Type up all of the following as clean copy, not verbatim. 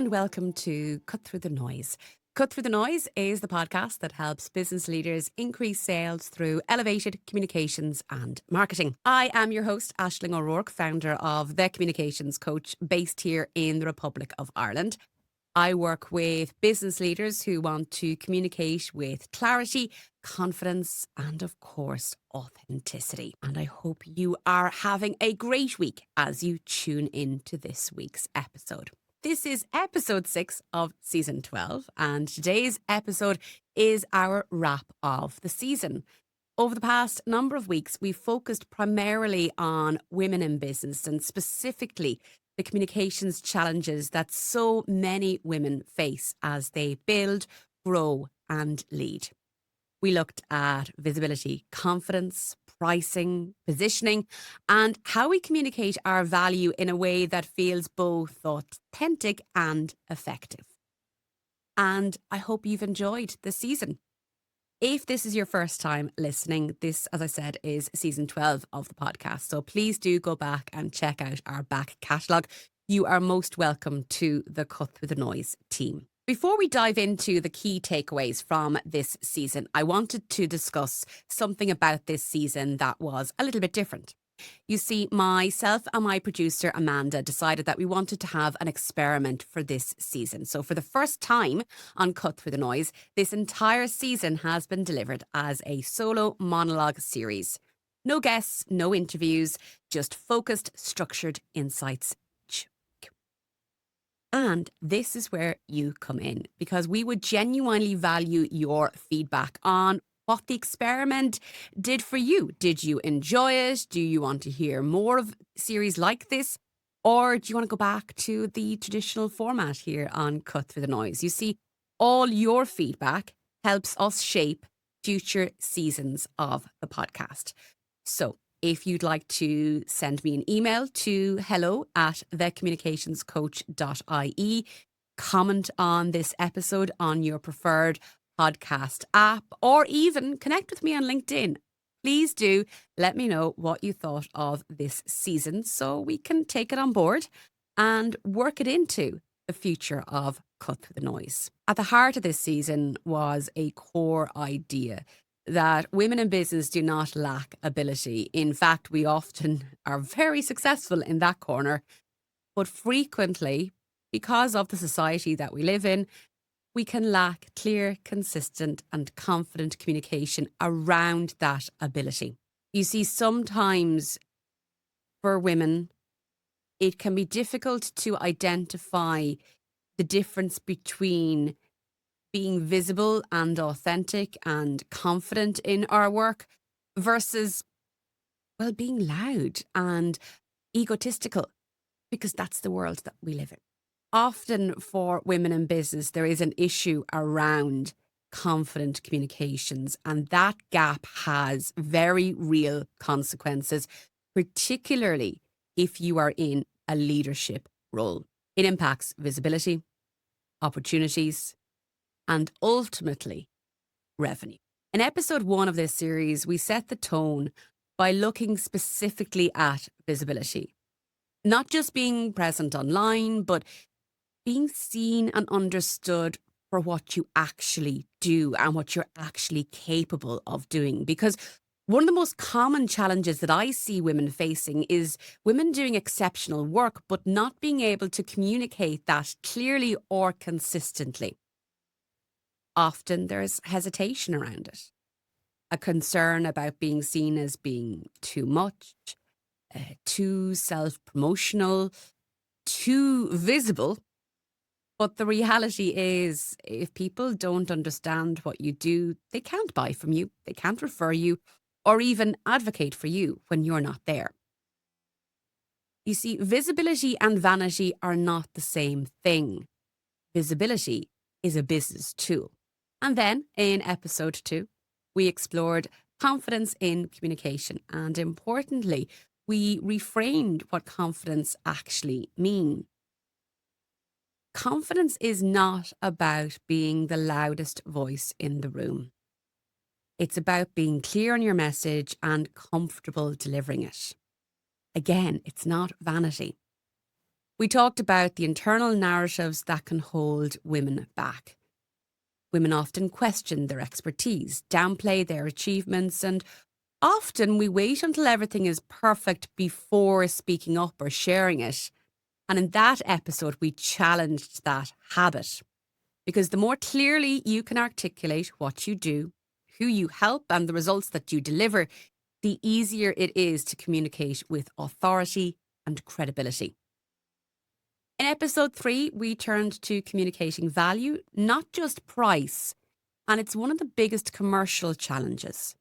and welcome to Cut Through the Noise. Cut Through the Noise is the podcast that helps business leaders increase sales through elevated communications and marketing. I am your host, Aisling O'Rourke, founder of The Communications Coach, based here in the Republic of Ireland. I work with business leaders who want to communicate with clarity, confidence, and of course, authenticity. And I hope you are having a great week as you tune into this week's episode. This is episode 6 of season 12, and today's episode is our wrap of the season. Over the past number of weeks, we've focused primarily on women in business and specifically the communications challenges that so many women face as they build, grow, and lead. We looked at visibility, confidence, pricing, positioning, and how we communicate our value in a way that feels both authentic and effective. And I hope you've enjoyed the season. If this is your first time listening, this, as I said, is season 12 of the podcast. So please do go back and check out our back catalogue. You are most welcome to the Cut Through the Noise team. Before we dive into the key takeaways from this season, I wanted to discuss something about this season that was a little bit different. You see, myself and my producer, Amanda, decided that we wanted to have an experiment for this season. So for the first time on Cut Through the Noise, this entire season has been delivered as a solo monologue series. No guests, no interviews, just focused, structured insights each week. And this is where you come in, because we would genuinely value your feedback on what the experiment did for you. Did you enjoy it? Do you want to hear more of series like this? Or do you want to go back to the traditional format here on Cut Through the Noise? You see, all your feedback helps us shape future seasons of the podcast. So if you'd like to send me an email to hello@thecommunicationscoach.ie, comment on this episode on your preferred podcast app, or even connect with me on LinkedIn. Please do let me know what you thought of this season so we can take it on board and work it into the future of Cut Through the Noise. At the heart of this season was a core idea that women in business do not lack ability. In fact, we often are very successful in that corner, but frequently, because of the society that we live in, we can lack clear, consistent, and confident communication around that ability. You see, sometimes for women, it can be difficult to identify the difference between being visible and authentic and confident in our work versus, well, being loud and egotistical, because that's the world that we live in. Often for women in business, there is an issue around confident communications, and that gap has very real consequences, particularly if you are in a leadership role. It impacts visibility, opportunities, and ultimately revenue. In episode 1 of this series, we set the tone by looking specifically at visibility. Not just being present online, but being seen and understood for what you actually do and what you're actually capable of doing. Because one of the most common challenges that I see women facing is women doing exceptional work, but not being able to communicate that clearly or consistently. Often there's hesitation around it, a concern about being seen as being too much, too self-promotional, too visible. But the reality is, if people don't understand what you do, they can't buy from you, they can't refer you, or even advocate for you when you're not there. You see, visibility and vanity are not the same thing. Visibility is a business tool. And then in episode 2, we explored confidence in communication. And importantly, we reframed what confidence actually means. Confidence is not about being the loudest voice in the room. It's about being clear on your message and comfortable delivering it. Again, it's not vanity. We talked about the internal narratives that can hold women back. Women often question their expertise, downplay their achievements, and often we wait until everything is perfect before speaking up or sharing it. And in that episode, we challenged that habit. Because the more clearly you can articulate what you do, who you help, and the results that you deliver, the easier it is to communicate with authority and credibility. In episode 3, we turned to communicating value, not just price, and it's one of the biggest commercial challenges.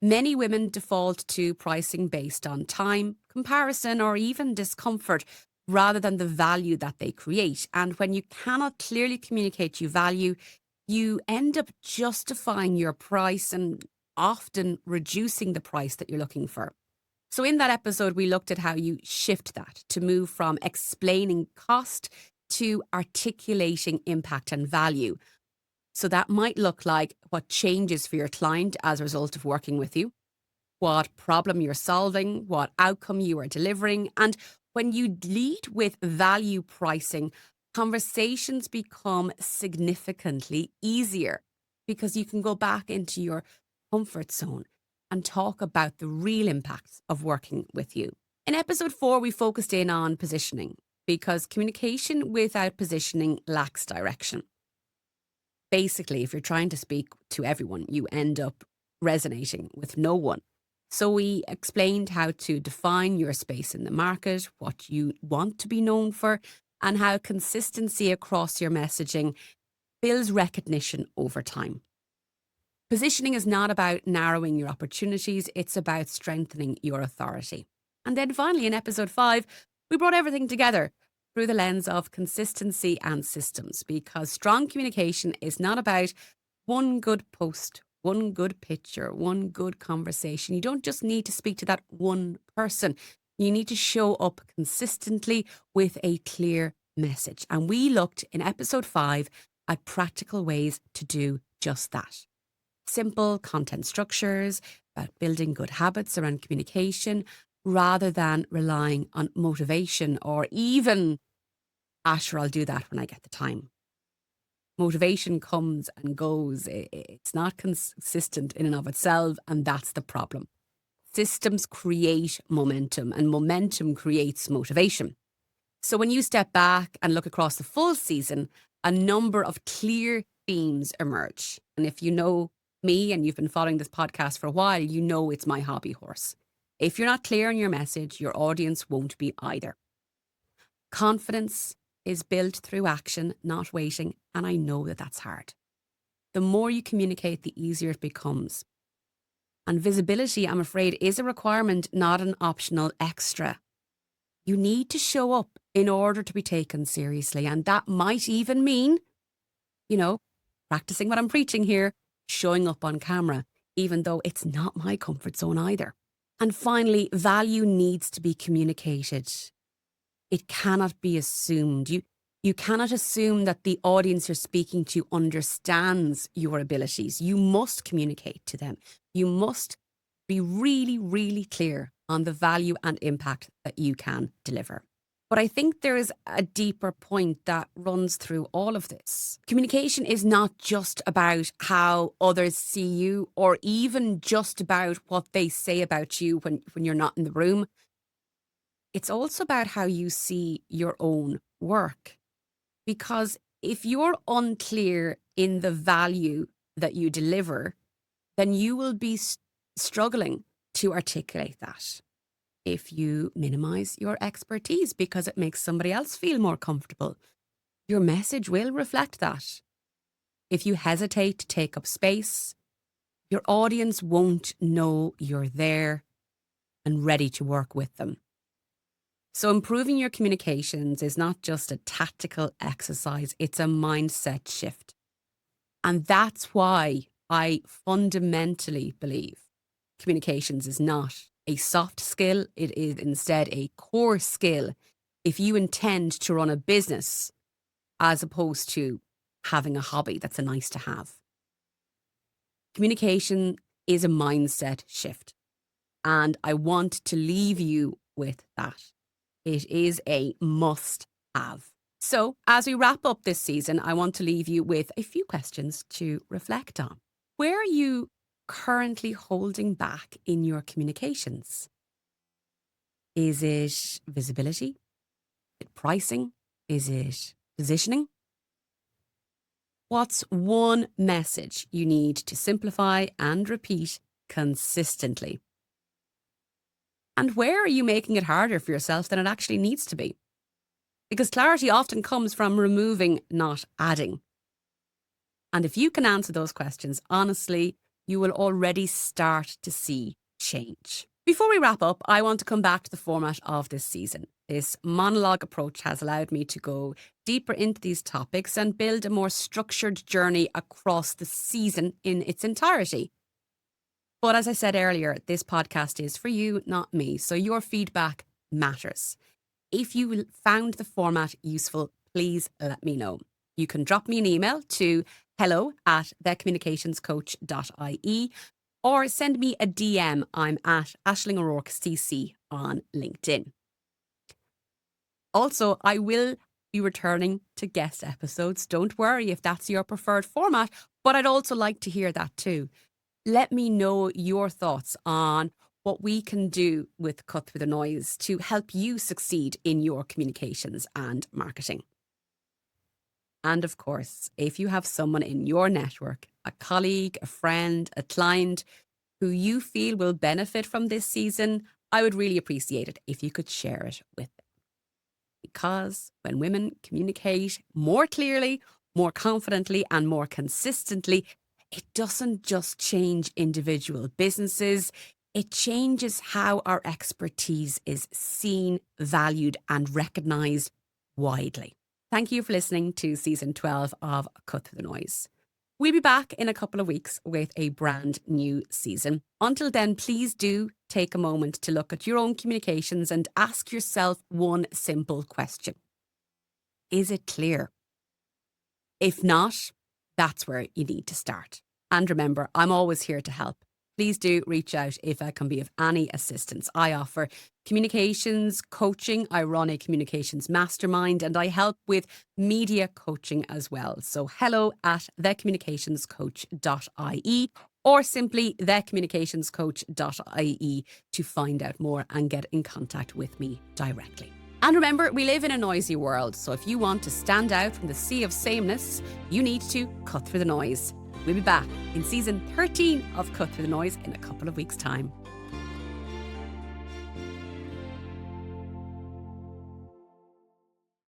Many women default to pricing based on time, comparison, or even discomfort rather than the value that they create. And when you cannot clearly communicate you value, you end up justifying your price and often reducing the price that you're looking for. So in that episode, we looked at how you shift that to move from explaining cost to articulating impact and value. So that might look like what changes for your client as a result of working with you, what problem you're solving, what outcome you are delivering. And when you lead with value pricing, conversations become significantly easier because you can go back into your comfort zone and talk about the real impacts of working with you. In episode 4, we focused in on positioning because communication without positioning lacks direction. Basically, if you're trying to speak to everyone, you end up resonating with no one. So we explained how to define your space in the market, what you want to be known for, and how consistency across your messaging builds recognition over time. Positioning is not about narrowing your opportunities, it's about strengthening your authority. And then finally, in episode 5, we brought everything together through the lens of consistency and systems, because strong communication is not about one good post, one good picture, one good conversation. You don't just need to speak to that one person. You need to show up consistently with a clear message. And we looked in episode 5 at practical ways to do just that. Simple content structures, about building good habits around communication, rather than relying on motivation or even, sure, I'll do that when I get the time. Motivation comes and goes. It's not consistent in and of itself, and that's the problem. Systems create momentum, and momentum creates motivation. So when you step back and look across the full season, a number of clear themes emerge. And if you know me and you've been following this podcast for a while, you know it's my hobby horse. If you're not clear on your message, your audience won't be either. Confidence is built through action, not waiting, and I know that that's hard. The more you communicate, the easier it becomes. And visibility, I'm afraid, is a requirement, not an optional extra. You need to show up in order to be taken seriously, and that might even mean, practicing what I'm preaching here, showing up on camera, even though it's not my comfort zone either. And finally, value needs to be communicated. It cannot be assumed. You cannot assume that the audience you're speaking to understands your abilities. You must communicate to them. You must be really, really clear on the value and impact that you can deliver. But I think there is a deeper point that runs through all of this. Communication is not just about how others see you or even just about what they say about you when you're not in the room. It's also about how you see your own work. Because if you're unclear in the value that you deliver, then you will be struggling to articulate that. If you minimize your expertise because it makes somebody else feel more comfortable, your message will reflect that. If you hesitate to take up space, your audience won't know you're there and ready to work with them. So improving your communications is not just a tactical exercise, it's a mindset shift. And that's why I fundamentally believe communications is not a soft skill. It is instead a core skill if you intend to run a business as opposed to having a hobby that's a nice to have. Communication is a mindset shift. And I want to leave you with that. It is a must have. So, as we wrap up this season, I want to leave you with a few questions to reflect on. Where are you currently holding back in your communications? Is it visibility? Is it pricing? Is it positioning? What's one message you need to simplify and repeat consistently? And where are you making it harder for yourself than it actually needs to be? Because clarity often comes from removing, not adding. And if you can answer those questions honestly, you will already start to see change. Before we wrap up, I want to come back to the format of this season. This monologue approach has allowed me to go deeper into these topics and build a more structured journey across the season in its entirety. But as I said earlier, this podcast is for you, not me. So your feedback matters. If you found the format useful, please let me know. You can drop me an email to hello@thecommunicationscoach.ie or send me a DM. I'm at Aisling O'Rourke CC on LinkedIn. Also, I will be returning to guest episodes. Don't worry if that's your preferred format, but I'd also like to hear that too. Let me know your thoughts on what we can do with Cut Through the Noise to help you succeed in your communications and marketing. And of course, if you have someone in your network, a colleague, a friend, a client who you feel will benefit from this season, I would really appreciate it if you could share it with them. Because when women communicate more clearly, more confidently, and more consistently, it doesn't just change individual businesses, it changes how our expertise is seen, valued, and recognised widely. Thank you for listening to season 12 of Cut Through the Noise. We'll be back in a couple of weeks with a brand new season. Until then, please do take a moment to look at your own communications and ask yourself one simple question. Is it clear? If not, that's where you need to start. And remember, I'm always here to help. Please do reach out if I can be of any assistance. I offer communications coaching. I run a communications mastermind and I help with media coaching as well. So hello@thecommunicationscoach.ie or simply thecommunicationscoach.ie to find out more and get in contact with me directly. And remember, we live in a noisy world, so if you want to stand out from the sea of sameness, you need to cut through the noise. We'll be back in season 13 of Cut Through the Noise in a couple of weeks' time.